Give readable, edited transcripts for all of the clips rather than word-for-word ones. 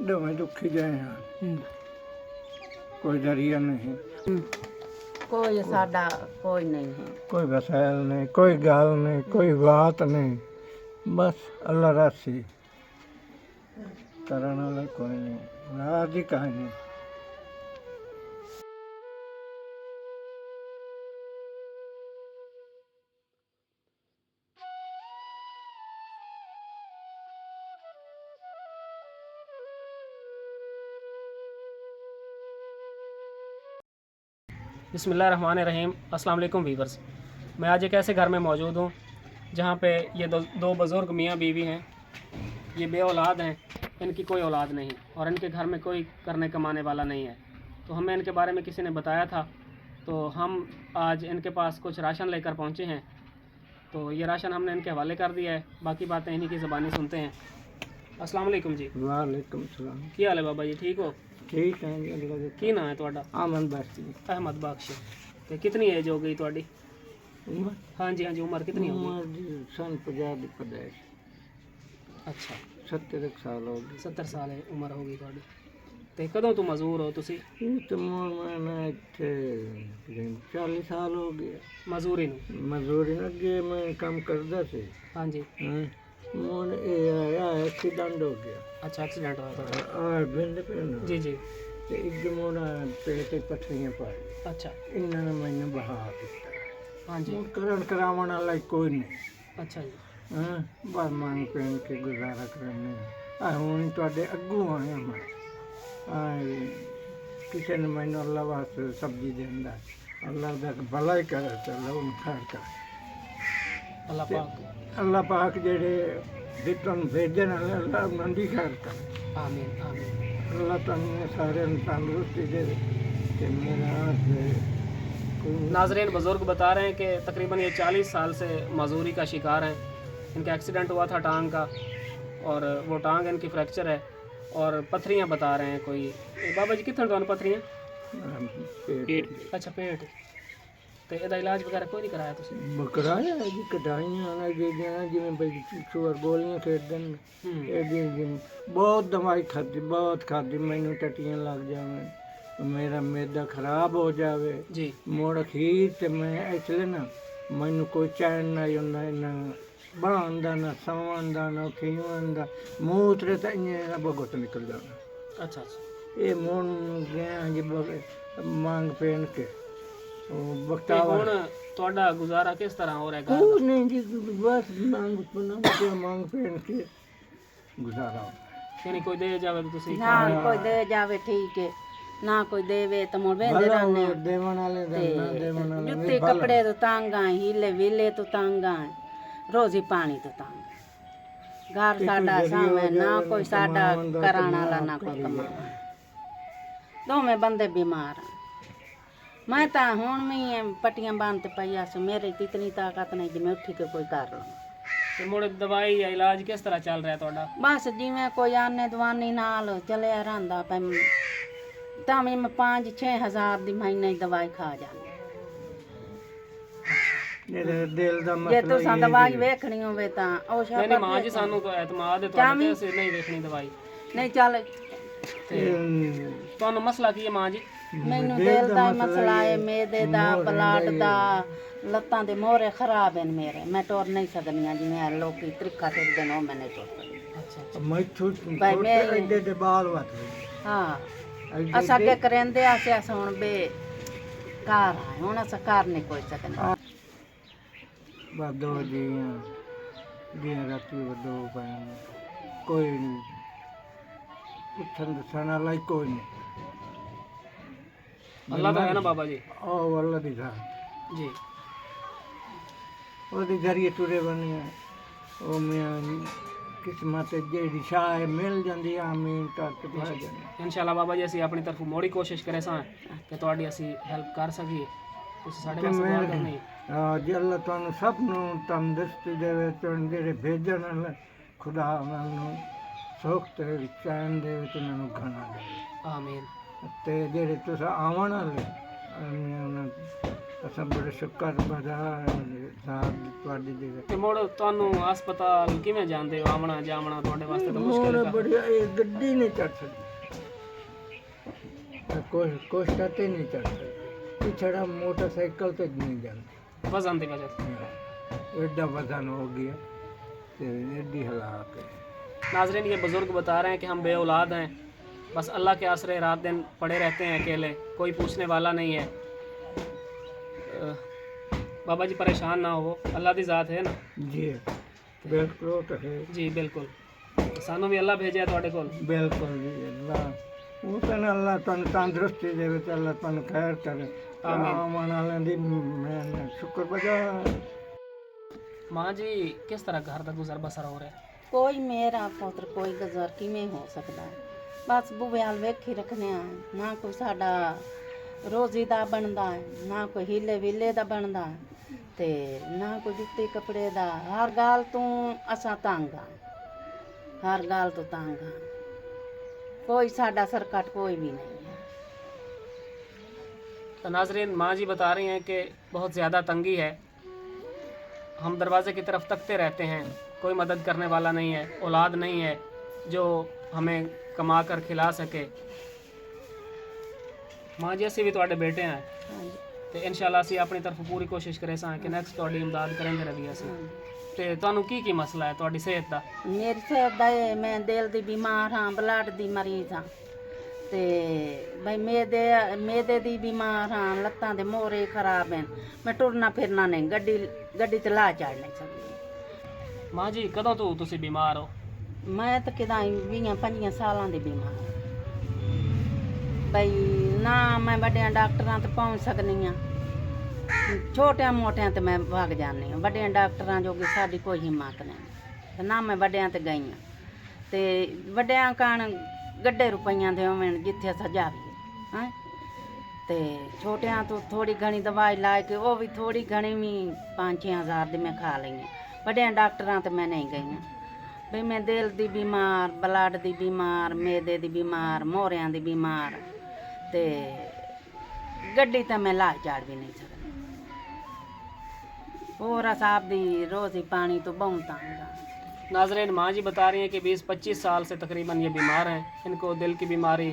दोवें दुखी गए हैं, कोई दरिया नहीं, कोई साडा कोई नहीं है। कोई वसायल नहीं, कोई गाल नहीं, कोई बात नहीं, बस अल्लाह रासी करने वाला कोई नहीं, रात की कहानी। बिस्मिल्लाहिर्रहमानिर्रहीम। अस्सलाम वालेकुम वीवर्स। मैं आज एक ऐसे घर में मौजूद हूँ जहाँ पे ये दो बुज़ुर्ग मियाँ बीवी हैं। ये बे औलाद हैं, इनकी कोई औलाद नहीं और इनके घर में कोई करने कमाने वाला नहीं है। तो हमें इनके बारे में किसी ने बताया था, तो हम आज इनके पास कुछ राशन लेकर पहुँचे हैं। तो ये राशन हमने इनके हवाले कर दिया है, बाकी बातें इन्हीं की ज़बानी सुनते हैं। अस्सलाम वालेकुम जी। वालेकुम सलाम। क्या हाल है बाबा जी, ठीक हो? ठीक है जी, अल्लाह के की नाम है तुहाडा? आमन बख्श जी। अहमद बख्श। तो कितनी एज हो गई तुहाडी? उम्र हाँ जी उम्र कितनी हो गई? उम्र जी सन 50 की पैदाइश, अच्छा 70 साल हो गए। 70 साल है उम्र हो गई ਤੁਹਾਡੀ। ਤੇ ਕਦੋਂ ਤੋਂ ਮਜ਼ਦੂਰ ਹੋ ਤੁਸੀਂ? ਇਹ ਤਾਂ ਮੈਂ ਇੱਥੇ 40 ਸਾਲ ਹੋ ਗਏ ਮਜ਼ਦੂਰੀ ਨੂੰ? ਮਜ਼ਦੂਰੀ ਨਾਲ ਅੱਗੇ ਮੈਂ ਕੰਮ ਕਰਦਾ ਸੀ। ਹਾਂਜੀ। ਹੁਣ ਇਹ ਆਇਆ ਐਕਸੀਡੈਂਟ ਹੋ ਗਿਆ। ਅੱਛਾ ਐਕਸੀਡੈਂਟ ਹੋਇਆ ਤੁਹਾਡਾ? ਔਰ ਬਿੰਦ ਪੈਨ ਜੀ ਜੀ। ਤੇ ਇੱਕ ਮੋੜਾ ਪੇਟ ਤੇ ਪੱਥਰੀਆਂ ਪਾਈ। ਅੱਛਾ। ਇਹਨਾਂ ਨੇ ਮੈਨੂੰ ਬਹਾ ਦਿੱਤਾ। ਹਾਂਜੀ। ਹੁਣ ਕਰਨ ਕਰਾਉਣ ਵਾਲਾ ਕੋਈ ਨਹੀਂ। ਅੱਛਾ ਜੀ। ਹਾਂ ਬਸ ਮੰਗ ਪੈਣ ਕੇ ਗੁਜ਼ਾਰਾ ਕਰਨੇ ਆ। ਹੁਣ ਤੁਹਾਡੇ ਅੱਗੋਂ ਆਇਆ ਮੈਂ। ਕਿਸੇ ਨੇ ਮੈਨੂੰ ਅੱਲਾ ਵਾਸਤੇ ਸਬਜ਼ੀ ਦਿੰਦਾ, ਅੱਲਾ ਦਾ ਭਲਾ ਹੀ ਕਰੇ ਤੇ ਅੱਲਾ ਉਹਨੂੰ ਖੈਰ ਕਰੇ। ਅੱਲਾ ਪਾਕ ਜਿਹੜੇ ਦਿੱਤੋਂ ਭੇਜਣ ਵਾਲੇ ਅੱਲਾ ਉਹਨਾਂ ਦੀ ਖੈਰ ਕਰੇ। आमीन आमीन। अल्लाह तन्ने सारे तंदुरुस्ती दे कि मेरा नाजरीन, बुज़ुर्ग बता रहे हैं कि तकरीबन ये 40 साल से मजदूरी का शिकार हैं। इनका एक्सीडेंट हुआ था टांग का और वो टांग इनकी फ्रैक्चर है और पथरियाँ बता रहे हैं कोई। बाबा जी कितने तो पथरियाँ? पेट अच्छा पेट। तो ਇਹਦਾ ਇਲਾਜ ਵਗੈਰਾ ਕੋਈ ਨਹੀਂ ਕਰਾਇਆ ਤੁਸੀਂ? ਬਕਰਾਇਆ ਜੀ, ਕਢਾਈਆਂ ਨਾ ਜਿਵੇਂ ਬਈ ਸੁਰ ਗੋਲੀਆਂ ਖੇਡਦੇ ਨੇ ਇਹਦੀ ਬਹੁਤ ਦਵਾਈ ਖਾਦੀ, ਬਹੁਤ ਖਾਦੀ। ਮੈਨੂੰ ਟੱਟੀਆਂ ਲੱਗ ਜਾਵੇ, ਮੇਰਾ ਮੈਦਾ ਖਰਾਬ ਹੋ ਜਾਵੇ ਜੀ। ਮੁੜ ਅਖੀਰ ਤੇ ਮੈਂ ਐਕਚੁਅਲੀ ਨਾ ਮੈਨੂੰ ਕੋਈ ਚੈਨ ਨਾ ਹੁੰਦਾ, ਨਾ ਬਾਹਨ ਦਾ, ਨਾ ਸੌਣ ਦਾ, ਨਾ ਖੀਵਣ ਦਾ, ਮੂੰਹ ਤੇ ਤਾਂ ਇੰਨਾ ਬਗਤ ਨਿਕਲ ਜਾਣਾ। ਅੱਛਾ ਅੱਛਾ। ਇਹ ਮੋਣ ਗਿਆ ਜੀ ਮੰਗ ਪੈਣ ਕੇ ਤੇ ਹੁਣ ਤੁਹਾਡਾ ਗੁਜ਼ਾਰਾ ਕਿਸ ਤਰ੍ਹਾਂ ਹੋ ਰਿਹਾ? ਉਹ ਨਹੀਂ ਜੀ, ਬਸ ਮੰਗ ਪੈਣ ਕੇ ਗੁਜ਼ਾਰਾ ਹੋ। ਯਾਨੀ ਕੋਈ ਦੇ ਜਾਵੇ ਤਾਂ ਤੁਸੀਂ? ਨਾ ਕੋਈ ਦੇ ਜਾਵੇ ਠੀਕ ਹੈ, ਨਾ ਕੋਈ ਦੇਵੇ ਤਾਂ ਮੁੜ ਵੇਂਦੇ ਰਹਿੰਦੇ। ਦੇਵਣ ਵਾਲੇ ਦਾ ਨਾ ਦੇਵਣ ਵਾਲੇ ਜੁੱਤੇ ਕੱਪੜੇ ਤੋਂ ਤੰਗ ਆਂ, ਹੀਲੇ ਵੀਲੇ ਤੋਂ ਤੰਗ ਆਂ, ਰੋਜ਼ੀ ਪਾਣੀ ਤੋਂ ਤੰਗ। ਘਰ ਸਾਡਾ ਸਾਵੇਂ ਨਾ ਕੋਈ ਸਾਡਾ ਕਰਾਉਣ ਵਾਲਾ, ਨਾ ਕੋਈ ਕਮਾਉਣ। ਦੋਵੇਂ ਬੰਦੇ ਬਿਮਾਰ ਆ। मैं तो हूँ भी पट्टियां बांधते पई आस, मेरे इतनी ताकत नहीं कि मैं उठी के कोई कर लूँ। ਤੇ ਮੁੜ ਦਵਾਈ ਜਾਂ ਇਲਾਜ ਕਿਸ ਤਰ੍ਹਾਂ ਚੱਲ ਰਿਹਾ ਤੁਹਾਡਾ? बस जिमें कोई आने दवानी नाल चलिया रहा पे, तां भी मैं 5-6 हज़ार दी महीने की दवाई खा जानी। ਦਿਲ ਦਾ जे तुसां दवाई वेखनी होवे तां ओ ਨਹੀਂ ਨਹੀਂ ਮਾਂ ਜੀ, ਸਾਨੂੰ ਤਾਂ ਐਤਮਾਦ ਹੈ ਤੁਹਾਡੇ ਤੇ, ਅਸੀਂ ਨਹੀਂ ਵੇਖਣੀ ਦਵਾਈ। नहीं चल ਤੇ ਤੁਹਾਨੂੰ ਮਸਲਾ ਕੀ ਹੈ ਮਾਂ ਜੀ? मैनू दिल दा मसला है, मैदे दा, ब्लड दा, लत्तां दे मोहरे खराब हैं मेरे, मैं टुर नहीं सकनी। जिवें लोग त्रिक्खा टुरदे ने मैं नहीं टुर सकदी। ਅੱਛਾ। ਮੈਂ ਛੋਟੇ ਐਡੇ ਦੇ ਬਾਲ ਵਤ। हाँ अस अगे करेंदे आसे, अस हुण बे घर आए, हुण अस कर नहीं कोई सकने। ਬਸ ਦੋ ਦੀਆਂ ਰਾਤੀ ਦੋ ਪੈਣ, ਕੋਈ ਉੱਠਣ ਦੱਸਣ ਵਾਲਾ ਹੀ ਕੋਈ ਨਹੀਂ। ਅੱਲਾ ਦਾ ਹੈ ਨਾ ਬਾਬਾ ਜੀ? ਉਹ ਅੱਲਾ ਦੀ ਜ਼ਾਤ ਜੀ। ਉਹਦੇ ਜ਼ਰੀਏ ਤੁਰੇ ਬਣੇ ਉਹ ਮੈਂ ਕਿਸਮਤ ਜਿਹੜੀ ਸ਼ਾਹ ਮਿਲ ਜਾਂਦੀ। ਆਮੀਨ ਤੱਕ ਪਾ ਜਾਂਦੀ ਇਨਸ਼ਾਅੱਲਾ ਬਾਬਾ ਜੀ, ਅਸੀਂ ਆਪਣੀ ਤਰਫੋਂ ਮੋੜੀ ਕੋਸ਼ਿਸ਼ ਕਰੇ ਸਾਂ ਕਿ ਤੁਹਾਡੀ ਅਸੀਂ ਹੈਲਪ ਕਰ ਸਕੀਏ। ਤੁਸੀਂ ਸਾਡੇ ਵਾਸਤੇ ਦੁਆ ਕਰਨੀ। ਹਾਂ ਜੀ, ਅੱਲਾ ਤੁਹਾਨੂੰ ਸਭ ਨੂੰ ਤੰਦਰੁਸਤੀ ਦੇਵੇ, ਤੁਹਾਨੂੰ ਜਿਹੜੇ ਭੇਜਣ ਵਾਲੇ ਖੁਦਾ ਉਹਨਾਂ ਨੂੰ ਸੁੱਖ ਤੇ ਚੈਨ ਦੇਵੇ, ਤੇ ਉਹਨਾਂ ਨੂੰ ਖਾਣਾ ਦੇਵੇ। ਆਮੀਨ। ਤੇ ਜਿਹੜੇ ਤੁਸੀਂ ਆਉਣ ਵਾਲੇ ਉਹਨਾਂ ਅਸਾਂ ਬੜੇ ਸ਼ੁਕਰਗੁਜ਼ਾਰ ਸਾਹਿਬ ਤੁਹਾਡੀ ਦੀ ਤੇ ਮੁੜ ਤੁਹਾਨੂੰ ਹਸਪਤਾਲ ਕਿਵੇਂ ਜਾਂਦੇ ਹੋ? ਆਉਣਾ ਜਾਵਣਾ ਤੁਹਾਡੇ ਵਾਸਤੇ ਤਾਂ ਮੁਸ਼ਕਿਲ ਹੋਰ ਹੈ। ਬੜੀ ਇਹ ਗੱਡੀ ਨਹੀਂ ਚੜ ਸਕਦੀ ਕੁਛ ਤੇ ਨਹੀਂ ਚੜ ਸਕਦੀ ਪਿਛੜਾ ਮੋਟਰਸਾਈਕਲ ਤੇ ਨਹੀਂ ਜਾਂਦੇ वजन की वजह से। एडा वजन हो गया तो एडी हलाक है। नाजरीन, ये बुज़ुर्ग बता रहे हैं कि हम बे औलाद हैं, बस अल्लाह के आसरे रात दिन पड़े रहते हैं अकेले, कोई पूछने वाला नहीं है। बाबा जी परेशान ना हो, अल्लाह की ज़ात है ना जी बिल्कुल वो तो है जी, बिल्कुल। सानू भी अल्लाह भेजा तुहाडे कोल। बिल्कुल जी अल्लाह वो तो अल्लाह तुहानू तंदुरुस्ती देवे ते अल्लाह तुहानू खैर करे। आमीन। आमन वाले दी मैं शुक्रगुजार। माँ जी किस तरह घर का गुजर बसर हो रहा है? ਕੋਈ ਮੇਰਾ ਪੁੱਤਰ ਕੋਈ ਗੁਜ਼ਰ ਕਿਵੇਂ ਹੋ ਸਕਦਾ ਹੈ? ਬਸ ਬੂਹੇ ਵੱਲ ਵੇਖੀ ਰੱਖਨੇ ਆ, ਨਾ ਕੋਈ ਸਾਡਾ ਰੋਜ਼ੀ ਦਾ ਬਣਦਾ ਹੈ, ਨਾ ਕੋਈ ਹੀਲੇ ਵਿਲੇ ਦਾ ਬਣਦਾ ਹੈ, ਤੇ ਨਾ ਕੋਈ ਜੁੱਤੀ ਕੱਪੜੇ ਦਾ। ਹਰ ਗੱਲ ਤੋਂ ਅਸਾਂ ਤੰਗ ਆ, ਹਰ ਗੱਲ ਤੋਂ ਤੰਗ ਆ। ਕੋਈ ਸਾਡਾ ਸਰਕਟ ਕੋਈ ਵੀ ਨਹੀਂ ਹੈ। तो नाजरीन, माँ जी बता रही हैं कि बहुत ज़्यादा तंगी है, हम दरवाज़े की तरफ तकते रहते हैं, कोई मदद करने वाला नहीं है, औलाद नहीं है जो हमें कमा कर खिला सके। माँ जी असी भी तुहाडे बेटे हैं ਹਾਂਜੀ तो इंशाल्लाह असी अपनी तरफ पूरी कोशिश करे सां कि नैक्सट तुहाडी इमदाद करेंगे रही असी। तो तुहानू की मसला है तुहाडी सेहत का? ਮੇਰੀ ਸਿਹਤ ਦਾ ਇਹ, ਮੈਂ ਦਿਲ ਦੀ ਬਿਮਾਰ ਹਾਂ, ਬਲੱਡ ਦੀ ਮਰੀਜ਼ ਹਾਂ, ਤੇ ਬਈ ਮੇਦੇ ਦੀ ਬਿਮਾਰ ਹਾਂ, ਲੱਤਾਂ ਦੇ ਮੋਰੇ ਖਰਾਬ ਹਨ, ਮੈਂ ਟੁਰਨਾ ਫਿਰਨਾ ਨਹੀਂ, ਗੱਡੀ ਤੇ ਲਾ ਚੜ ਨਹੀਂ ਸਕਦੀ। माँ जी कदों तो तुसी बीमार हो? ਮੈਂ ਤਾਂ ਕਿਦਾਂ 20-25 ਸਾਲਾਂ ਦੀ ਬਿਮਾਰ ਹਾਂ। ਬਈ ਨਾ ਮੈਂ ਵੱਡਿਆਂ ਡਾਕਟਰਾਂ ਤੇ ਪਹੁੰਚ ਸਕਦੀ ਹਾਂ, ਛੋਟਿਆਂ ਮੋਟਿਆਂ ਤੇ ਮੈਂ ਭੱਗ ਜਾਂਦੀ ਹਾਂ। ਵੱਡਿਆਂ ਡਾਕਟਰਾਂ ਜੋਗੀ ਸਾਡੀ ਕੋਈ ਹਿੰਮਤ ਨਹੀਂ, ਤੇ ਨਾ ਮੈਂ ਵੱਡਿਆਂ ਤੇ ਗਈ ਹਾਂ। ਤੇ ਵੱਡਿਆਂ ਕਾਣ ਗੱਡੇ ਰੁਪਈਆਂ ਦੇ ਹੋਵਣ ਜਿੱਥੇ ਸਜਾਵੀਏ ਹੈਂ, ਤੇ ਛੋਟਿਆਂ ਤੋਂ ਥੋੜੀ ਘਣੀ ਦਵਾਈ ਲਾ ਕੇ, ਉਹ ਵੀ ਥੋੜੀ ਘਣੀ ਵੀ 5-6 ਹਜ਼ਾਰ ਦੀ ਮੈਂ ਖਾ ਲਈ ਹੈ। ਵੱਡਿਆਂ ਡਾਕਟਰਾਂ ਤੇ ਮੈਂ ਨਹੀਂ ਗਈ ਹਾਂ। ਵੀ ਮੈਂ ਦਿਲ ਦੀ ਬਿਮਾਰ, ਬਲੱਡ ਦੀ ਬਿਮਾਰ, ਮੇਦੇ ਦੀ ਬਿਮਾਰ, ਮੋਰਿਆਂ ਦੀ ਬਿਮਾਰ, ਤੇ ਗੱਡੀ ਤਾਂ ਮੈਂ ਲਾ ਚੜ ਵੀ ਨਹੀਂ ਸਕਦੀ। ਹੋਰ ਸਾਹਿਬ ਦੀ ਰੋਜ਼ੀ ਪਾਣੀ ਤੋਂ ਬਹੁਤ ਤੰਗ ਆ। नाजरीन, माँ जी बता रही हैं कि 20-25 साल से तकरीबन ये बीमार हैं, इनको दिल की बीमारी,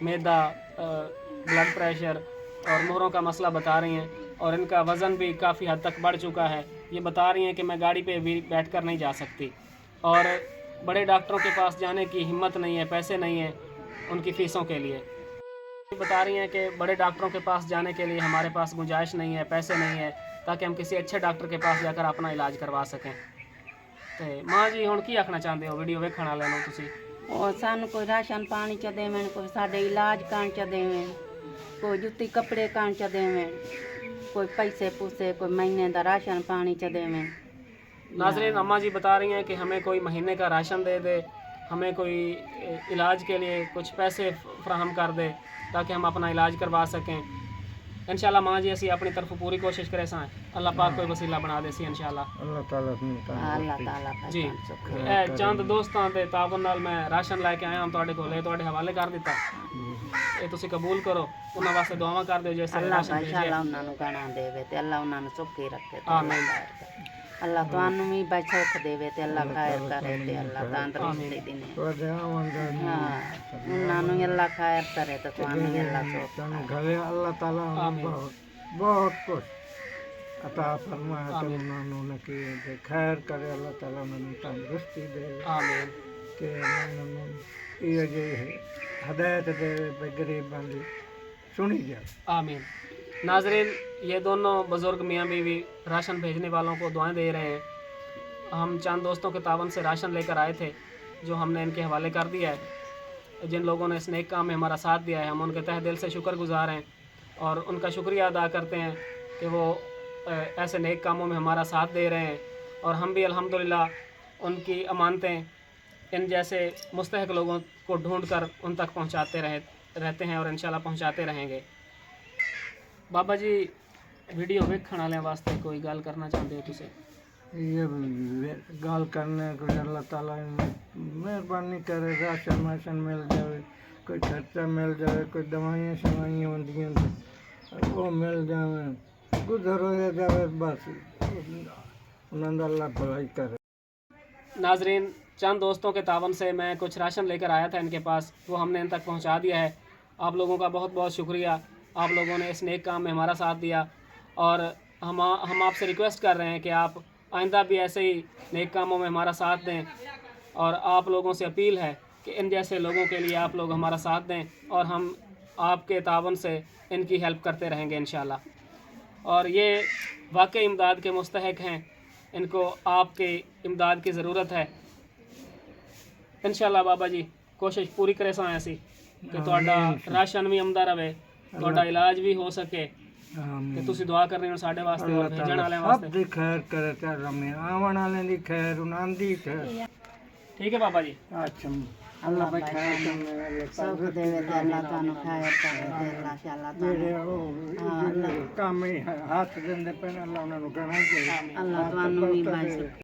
मैदा, ब्लड प्रेशर और मोहरों का मसला बता रही हैं, और इनका वज़न भी काफ़ी हद तक बढ़ चुका है। ये बता रही हैं कि मैं गाड़ी पे भी बैठकर नहीं जा सकती, और बड़े डॉक्टरों के पास जाने की हिम्मत नहीं है, पैसे नहीं हैं उनकी फ़ीसों के लिए। बता रही हैं कि बड़े डॉक्टरों के पास जाने के लिए हमारे पास गुंजाइश नहीं है, पैसे नहीं है, ताकि हम किसी अच्छे डॉक्टर के पास जाकर अपना इलाज करवा सकें। तो माँ जी हुण की आखना चाहते हो वीडियो वेखण वाले नूं तुसीं? और सानू कोई राशन पानी च देवें, कोई साडे इलाज कान च देवें, कोई जुत्ती कपड़े कान च देवें, कोई पैसे पूसे, कोई महीने का राशन पानी च देवें। नाजरीन, अम्मा जी बता रही हैं कि हमें कोई महीने का राशन दे दे, हमें कोई इलाज के लिए कुछ पैसे फ्राहम कर दे ताकि हम अपना इलाज करवा सकें। इंशाल्लाह माँ जी असी अपनी तरफ पूरी कोशिश करें सां, अल्लाह पाक कोई वसीला बना दे सी इंशाल्लाह। अल्लाह ताला अपनी अल्लाह तंदुरुस्ती ताला जी पहचान सुख। ਇਹ ਚੰਦ ਦੋਸਤਾਂ ਦੇ ਤਾਵਨ ਨਾਲ ਮੈਂ ਰਾਸ਼ਨ ਲੈ ਕੇ ਆਇਆ ਹਾਂ ਤੁਹਾਡੇ ਕੋਲ, ਇਹ ਤੁਹਾਡੇ ਹਵਾਲੇ ਕਰ ਦਿੱਤਾ, ਇਹ ਤੁਸੀਂ ਕਬੂਲ ਕਰੋ। ਉਹਨਾਂ ਵਾਸਤੇ ਦੁਆਵਾਂ ਕਰ ਦਿਓ ਜਿਸ अल्लाह ਰਾਸ਼ਨ इंशाल्लाह ਭੇਜਿਆ। उन्हां नूं गणा देवे ते अल्लाह उन्हां नूं सुखी रखे। आमीन। अल्लाह तुहानू भी भाई सुख देवे ते अल्लाह खैर करे ते अल्लाह तंदुरुस्ती देने। ਤੁਹਾਡੇ ਆਵੰਦਾ हाँ उन्हां नूं अल्लाह खैर करे ते तुहानू भी अल्लाह सुख। ਤੁਹਾਨੂੰ ਘਰੇ ਅੱਲਾਹ ਤਾਲਾ ਬਹੁਤ ਕੁਛ अता फरमाया तो उन्होंने उनकी खैर करे, अल्लाह ताला उन्होंने तंदुरुस्ती दे आमीन। कि उन्होंने ये जो हदायत दे गरीबां दी सुनी जाए। आमीन। नाजरीन, ये दोनों बुज़ुर्ग मियाँ बीवी राशन भेजने वालों को दुआएं दे रहे हैं। हम चंद दोस्तों के तावन से राशन लेकर आए थे जो हमने इनके हवाले कर दिया है। जिन लोगों ने इस नेक काम में हमारा साथ दिया है, हम उनके तहे दिल से शुक्रगुजार हैं और उनका शुक्रिया अदा करते हैं कि वो ऐसे नेक कामों में हमारा साथ दे रहे हैं, और हम भी अल्हम्दुलिल्लाह उनकी अमानतें इन जैसे मुस्तहक लोगों को ढूंढ कर उन तक पहुँचाते रहते हैं और इंशाल्लाह पहुँचाते रहेंगे। बाबा जी वीडियो वेखण वाले वास्ते कोई गल करना चाहते हो तुसीं? ये गल करने को अल्लाह ताला मेहरबानी करे, राशन वाशन मिल जाए, कोई खर्चा मिल जाए, कोई दवाइयाँ शवाइयाँ होंदियां वो मिल जाए, गुजर हो जाए बस उन्होंने अल्लाह भलाई करे। नाजरीन, चंद दोस्तों के तावन से मैं कुछ राशन लेकर आया था इनके पास, वो हमने इन तक पहुंचा दिया है। आप लोगों का बहुत बहुत शुक्रिया, आप लोगों ने इस नेक काम में हमारा साथ दिया। और हम आपसे रिक्वेस्ट कर रहे हैं कि आप आइंदा भी ऐसे ही नेक कामों में हमारा साथ दें। और आप लोगों से अपील है कि इन जैसे लोगों के लिए आप लोग हमारा साथ दें और हम आपके तावन से इनकी हेल्प करते रहेंगे इंशाल्लाह। और ये वाकई इमदाद के मुस्तहक हैं, इनको आपके इमदाद की ज़रूरत है। इंशाल्लाह बाबा जी कोशिश पूरी करे सां ऐसी कि ਤੁਹਾਡਾ राशन भी आंदा रहे, ਤੁਹਾਡਾ इलाज भी हो सके। कि तुसी दुआ कर रहे हो साढ़े वास्ते और भेजण वाले वास्ते। सब दी खैर करे चल में आवन वाले दी खैर उन्हां दी खैर। ठीक है बाबा जी। अच्छा अल्लाह भाई खैर करने सब देवे ते अल्लाह तानु खैर करे ते अल्लाह शाला ਜਿਹੜੇ ਉਹ ਕੰਮ ਹੀ ਹੱਥ ਦਿੰਦੇ ਪੈਣ ਅੱਲਾ ਉਹਨਾਂ ਨੂੰ ਕਹਿਣਾ ਚਾਹੀਦਾ अल्लाह तानु भी बस